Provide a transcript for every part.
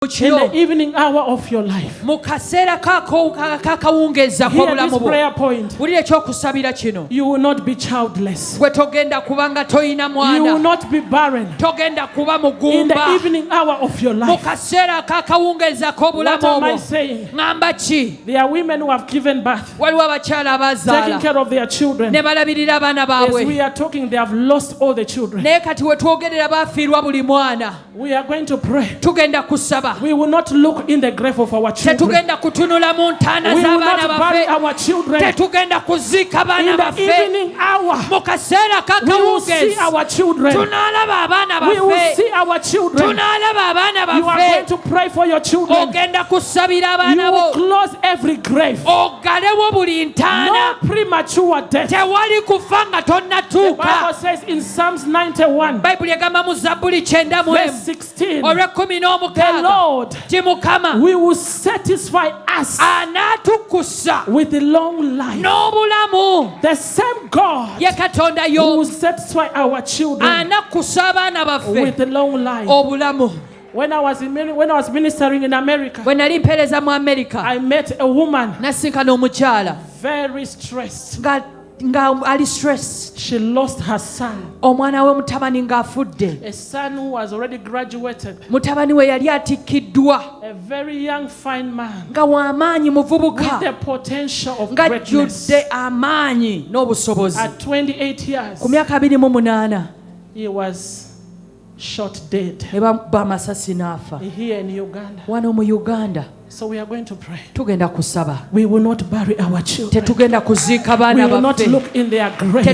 in the evening hour of your life. Hear this prayer point. You will not be childless. You will not be barren in the evening hour of your life. What am I saying? There are women who have given birth, taking care of their children. As we are talking, they have lost all the children. We are going to pray. We will not look in the grave of our children. We will not bury our children. In the evening hour, we will see our children. We will see our children. You are going to pray for your children. You will close every grave. No premature death. The Bible says in Psalms 91, verse 16, the Lord, we will satisfy us with a long life. The same God who will satisfy our children with a long life. When I was ministering in America, I met a woman very stressed. She lost her son. A son who was already graduated. A very young, fine man with the potential of greatness. At 28 years, he was shot dead here in Uganda. So we are going to pray. We will not bury our children. We will not look in their grave.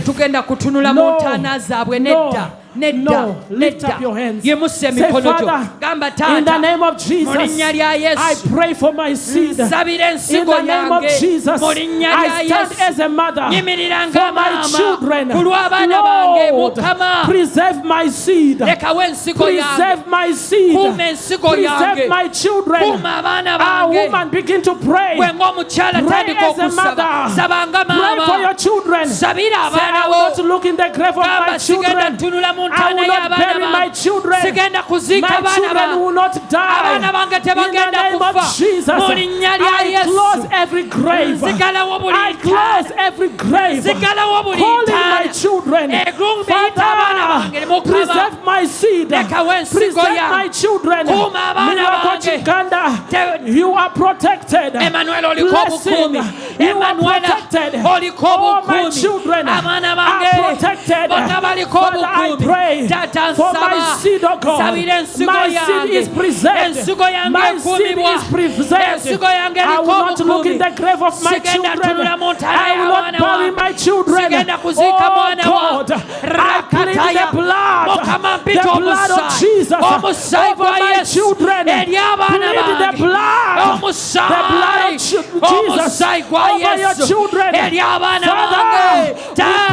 No. Lift up your hands. Say, Father, in the name of Jesus, I pray for my seed. In the name of Jesus, I stand as a mother for my children. Lord, preserve my seed. Preserve my seed. Preserve my children. Our woman, begin to pray. Pray as a mother. Pray for your children. Say, I will not look in the grave of my children. I will not bury my children. My children will not die. In the name of Jesus, I close every grave. I close every grave. Calling my children. Father, preserve my seed. Preserve my children. Kiganda, you are protected. Blessing, you are protected. All my children are protected. Father, I pray for my seed, oh God. My seed is preserved. My seed is preserved. I will not look in the grave of my children. I will not bury my children. Oh God, I plead the blood of Jesus over my children. Plead the blood of Jesus over your children. Father, we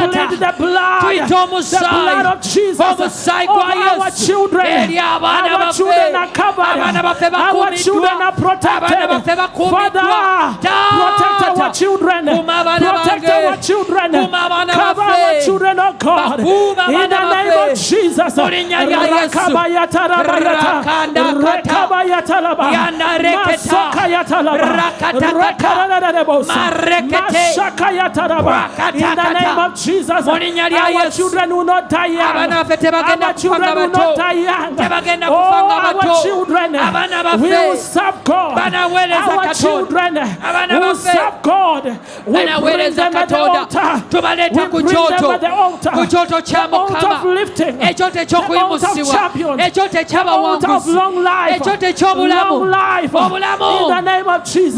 plead the blood of Jesus over our children. Our children are covered. Our children are protected. Father, protect our children. Protect our children. Cover our children, oh God. In the name of Jesus. In the name of Jesus, our children will not die young. Our children will not die young. Oh, our children will serve God. Our children will serve God. We bring them at the altar. We bring them at the altar. The altar of lifting. The altar of champions. The altar of long life. Long life. In the name of Jesus.